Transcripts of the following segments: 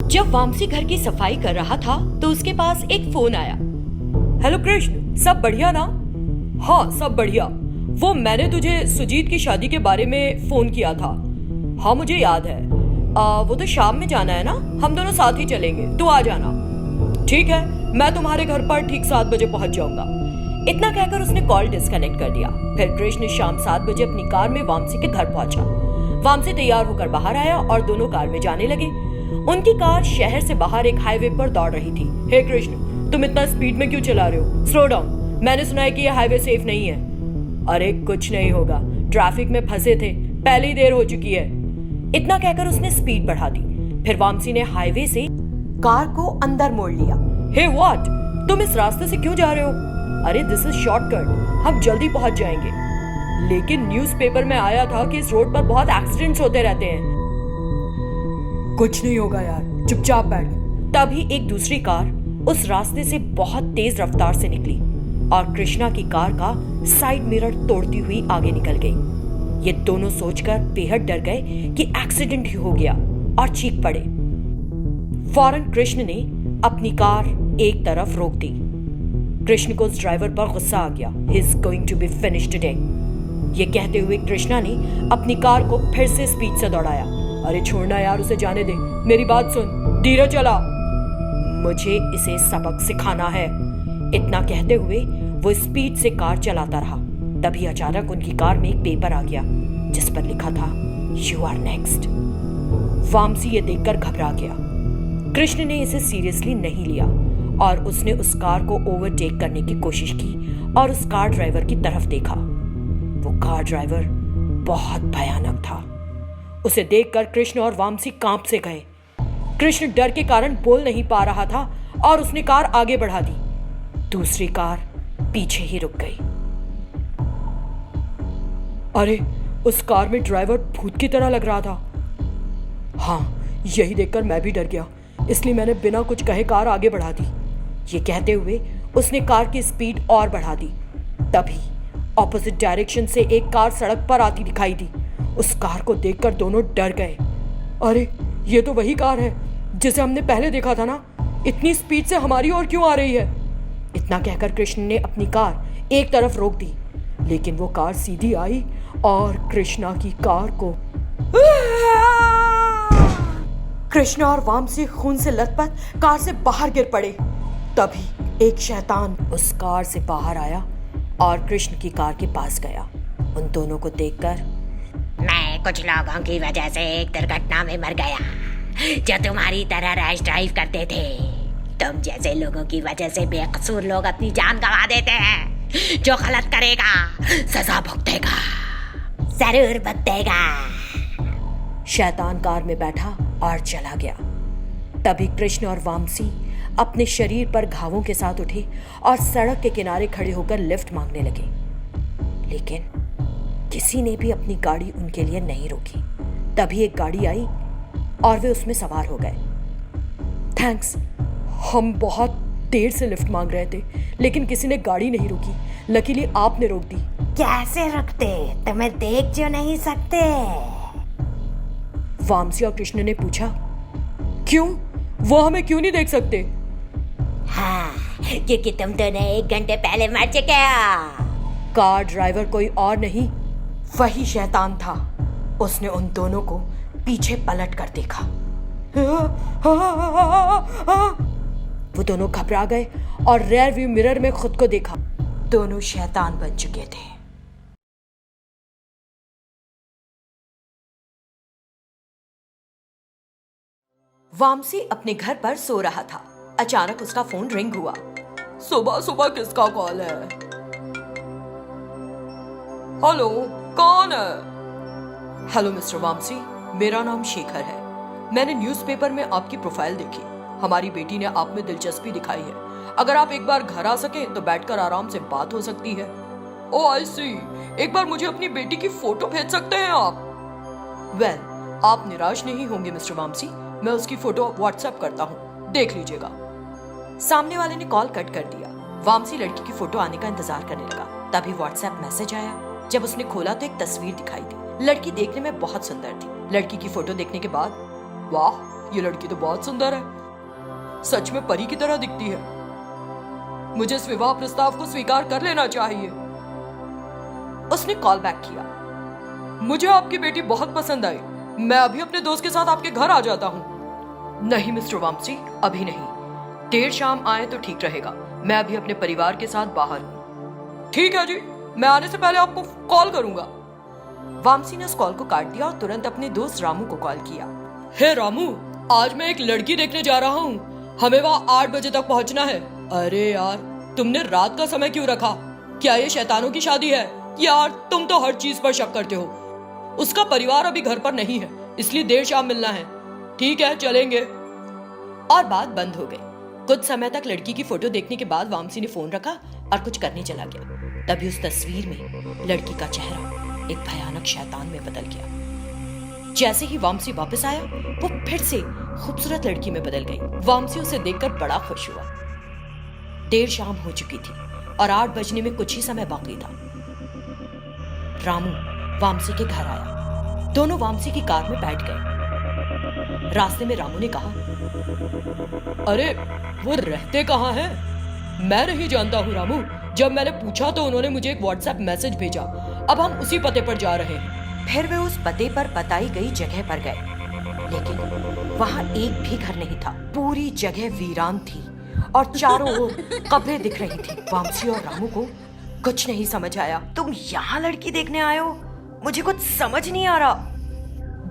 जब वामसी घर की सफाई कर रहा था तो उसके पास एक फोन आया। हेलो कृष्ण, सब बढ़िया ना? हाँ सब बढ़िया। वो मैंने तुझे सुजीत की शादी के बारे में फोन किया था। हाँ मुझे याद है। वो तो शाम में जाना है ना, हम दोनों साथ ही चलेंगे, तू आ जाना। ठीक है, मैं तुम्हारे घर पर ठीक 7 बजे पहुंच जाऊंगा। इतना कहकर उसने कॉल डिस्कनेक्ट कर दिया। फिर कृष्ण शाम 7 बजे अपनी कार में वामसी के घर पहुंचा। वामसी तैयार होकर बाहर आया और दोनों कार में जाने लगे। उनकी कार शहर से बाहर एक हाईवे पर दौड़ रही थी। हे कृष्ण, तुम इतना स्पीड में क्यों चला रहे हो? स्लो डाउन, मैंने सुना है कि यह हाईवे सेफ नहीं है। अरे कुछ नहीं होगा, ट्रैफिक में फंसे थे, पहले ही देर हो चुकी है। इतना कहकर उसने स्पीड बढ़ा दी। फिर वामसी ने हाईवे से कार को अंदर मोड़ लिया। हे व्हाट, तुम इस रास्ते से क्यों जा रहे हो? अरे दिस इज शॉर्टकट, हम जल्दी पहुंच जाएंगे। लेकिन न्यूज़पेपर में आया था कि इस रोड पर बहुत एक्सीडेंट्स होते रहते हैं। कुछ नहीं होगा यार, चुपचाप बैठ। तभी एक दूसरी कार उस रास्ते से बहुत तेज रफ्तार से निकली और कृष्णा की कार का साइड मिरर तोड़ती हुई आगे निकल गई। ये दोनों सोचकर बेहद डर गए कि एक्सीडेंट ही हो गया और चीख पड़े। फौरन कृष्ण ने अपनी कार एक तरफ रोक दी। कृष्ण को उस ड्राइवर पर गुस्सा आ गया। He is going to be finished today. ये कहते हुए कृष्णा ने अपनी कार को फिर से स्पीड से दौड़ाया। अरे छोड़ना यार, उसे जाने दे, मेरी बात सुन, धीरे चला, मुझे इसे सबक सिखाना है। इतना कहते हुए वो स्पीड से कार चलाता रहा। तभी अचानक उनकी कार में एक पेपर आ गया जिस पर लिखा था यू आर नेक्स्ट। वामसी ये देखकर घबरा गया। कृष्ण ने इसे सीरियसली नहीं लिया और उसने उस कार को ओवरटेक करने की कोशिश की और उस कार ड्राइवर की तरफ देखा। वो कार ड्राइवर बहुत भयानक था। उसे देखकर कृष्ण और वामसी कांप से गए। कृष्ण डर के कारण बोल नहीं पा रहा था और उसने कार आगे बढ़ा दी। दूसरी कार पीछे ही रुक गई। अरे उस कार में ड्राइवर भूत की तरह लग रहा था। हाँ, यही देखकर मैं भी डर गया, इसलिए मैंने बिना कुछ कहे कार आगे बढ़ा दी। ये कहते हुए उसने कार की स्पीड और बढ़ा दी। तभी ऑपोजिट डायरेक्शन से एक कार सड़क पर आती दिखाई दी। उस कार को देखकर दोनों डर गए। अरे ये तो वही कार है जिसे हमने पहले देखा था ना, इतनी स्पीड से हमारी ओर क्यों आ रही है? इतना कहकर कृष्ण ने अपनी कार एक तरफ रोक दी, लेकिन वो कार सीधी आई और कृष्णा की कार को कृष्णा और वामसी खून से लथपथ कार से बाहर गिर पड़े। तभी एक शैतान उस कार से बाहर आया और कृष्ण की कार के पास गया। उन दोनों को देखकर, मैं कुछ लोगों की वजह से एक दुर्घटना में मर गया जो तुम्हारी तरह रैश ड्राइव करते थे। तुम जैसे लोगों की वजह से बेकसूर लोग अपनी जान गंवा देते हैं। जो गलत करेगा सजा भुगतेगा, जरूर भुगतेगा। शैतान कार में बैठा और चला गया। तभी कृष्ण और वामसी अपने शरीर पर घावों के साथ उठे और सड़क के किनारे खड़े होकर लिफ्ट मांगने लगे, लेकिन किसी ने भी अपनी गाड़ी उनके लिए नहीं रोकी। तभी एक गाड़ी आई और वे उसमें सवार हो गए। थैंक्स, हम बहुत देर से लिफ्ट मांग रहे थे लेकिन किसी ने गाड़ी नहीं रोकी। लकीली आपने रोक दी। कैसे रुकते? तुम्हें देख जो नहीं सकते। वामसी और कृष्ण ने पूछा, क्यों? वो हमें क्यों नहीं देख सकते? हाँ, क्योंकि तुम दोनों 1 घंटे पहले मर चुके हो। कार ड्राइवर कोई और नहीं, वही शैतान था। उसने उन दोनों को पीछे पलट कर देखा। वो दोनों घबरा गए और रेयर व्यू मिरर में खुद को देखा। दोनों शैतान बन चुके थे। वामसी अपने घर पर सो रहा था। अचानक उसका फोन रिंग हुआ। सुबह सुबह किसका कॉल है? हेलो, कौन है? हेलो मिस्टर वामसी, मेरा नाम शेखर है। मैंने न्यूज़पेपर में आपकी प्रोफाइल देखी। हमारी बेटी ने आप में दिलचस्पी दिखाई है। अगर आप एक बार घर आ सके तो बैठकर आराम से बात हो सकती है। ओह आई सी, एक बार मुझे अपनी बेटी की फोटो भेज सकते हैं आप? वेल, आप निराश नहीं होंगे मिस्टर वामसी, मैं उसकी फोटो व्हाट्सएप करता हूँ, देख लीजिएगा। सामने वाले ने कॉल कट कर दिया। वामसी लड़की की फोटो आने का इंतजार करने लगा। तभी व्हाट्सएप मैसेज आया। जब उसने खोला तो एक तस्वीर दिखाई दी। लड़की देखने में बहुत सुंदर थी। लड़की की फोटो देखने के बाद, वाह ये लड़की तो बहुत सुंदर है, सच में परी की तरह दिखती है। मुझे इस विवाह प्रस्ताव को स्वीकार कर लेना चाहिए। उसने कॉल बैक किया। मुझे आपकी बेटी बहुत पसंद आई। मैं अभी अपने दोस्त के साथ आपके घर आ जाता हूँ। नहीं मिस्टर वामसी, अभी नहीं। देर शाम आए तो ठीक रहेगा। मैं अभी अपने परिवार के साथ बाहर हूँ। ठीक है जी, मैं आने से पहले आपको कॉल करूंगा। वामसी ने उस कॉल को काट दिया और तुरंत अपने दोस्त रामू को कॉल किया। हे रामू, आज मैं एक लड़की देखने जा रहा हूँ। हमें वहाँ 8 बजे तक पहुँचना है। अरे यार, तुमने रात का समय क्यों रखा? क्या ये शैतानों की शादी है? यार, तुम तो हर चीज पर शक करते हो। उसका परिवार अभी घर पर नहीं है, इसलिए देर शाम मिलना है। ठीक है, चलेंगे। और बात बंद हो गई। कुछ समय तक लड़की की फोटो देखने के बाद वामसी ने फोन रखा और कुछ करने चला गया। तभी उस तस्वीर में लड़की का चेहरा एक भयानक शैतान में बदल गया। जैसे ही वामसी वापस आया, वो फिर से खूबसूरत लड़की में बदल गई। वामसी उसे देखकर बड़ा खुश हुआ। देर शाम हो चुकी थी और 8 बजने में कुछ ही समय बाकी था। रामू वामसी के घर आया। दोनों वामसी की कार में बैठ गए। रास्ते में रामू ने कहा, अरे वो रहते कहाँ हैं? मैं नहीं जानता हूँ रामू। जब मैंने पूछा तो उन्होंने मुझे एक व्हाट्सएप मैसेज भेजा। अब हम उसी पते पर जा रहे हैं। फिर वे उस पते पर बताई गई जगह पर गए, लेकिन वहाँ एक भी घर नहीं था। पूरी जगह वीरान थी और चारों ओर कब्रें दिख रही थी। वामसी और रामू को कुछ नहीं समझ आया। तुम यहाँ लड़की देखने आए हो? मुझे कुछ समझ नहीं आ रहा।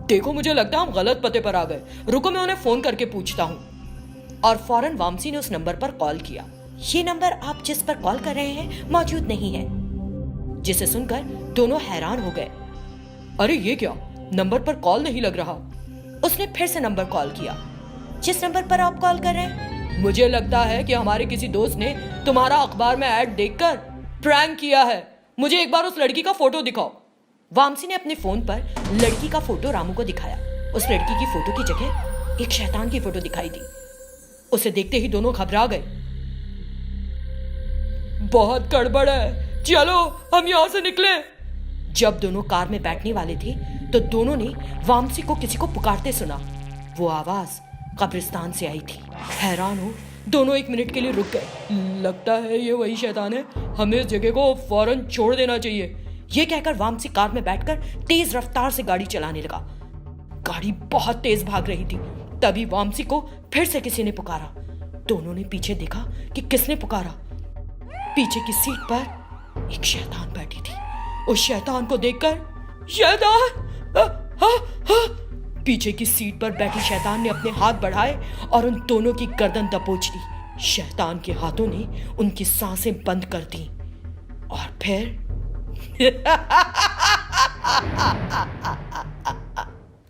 देखो, मुझे लगता है हम गलत पते पर आ गए। रुको, मैं उन्हें फोन करके पूछता हूँ। और फौरन वामसी ने उस नंबर पर कॉल किया। ये नंबर आप जिस पर कॉल कर रहे हैं मौजूद नहीं है। जिसे सुनकर दोनों हैरान हो गए। अरे ये क्या, नंबर पर कॉल नहीं लग रहा। उसने फिर से नंबर कॉल किया। जिस नंबर पर आप कॉल कर रहे हैं? मुझे लगता है कि हमारे किसी दोस्त ने तुम्हारा अखबार में ऐड देखकर प्रैंक किया है। मुझे एक बार उस लड़की का फोटो दिखाओ। वामसी ने अपने फोन पर लड़की का फोटो रामू को दिखाया। उस लड़की की फोटो की जगह एक शैतान की फोटो दिखाई दी। उसे देखते ही दोनों घबरा गए। बहुत गड़बड़ है, चलो हम यहाँ से निकले। जब दोनों कार में बैठने वाले थे तो दोनों ने वामसी को किसी को पुकारते सुना। वो आवाज कब्रिस्तान से आई थी। हैरान हो दोनों 1 मिनट के लिए रुक गए। लगता है ये वही शैतान है। हमें इस जगह को फौरन छोड़ देना चाहिए। ये कहकर वामसी कार में बैठकर तेज रफ्तार से गाड़ी चलाने लगा। गाड़ी बहुत तेज भाग रही थी। तभी वामसी को फिर से किसी ने पुकारा। दोनों ने पीछे देखा कि किसने पुकारा। पीछे की सीट पर एक शैतान बैठी थी। उस शैतान को देखकर पीछे की सीट पर बैठी शैतान ने अपने हाथ बढ़ाए और उन दोनों की गर्दन दबोच ली। शैतान के हाथों ने उनकी सांसें बंद कर दी और फिर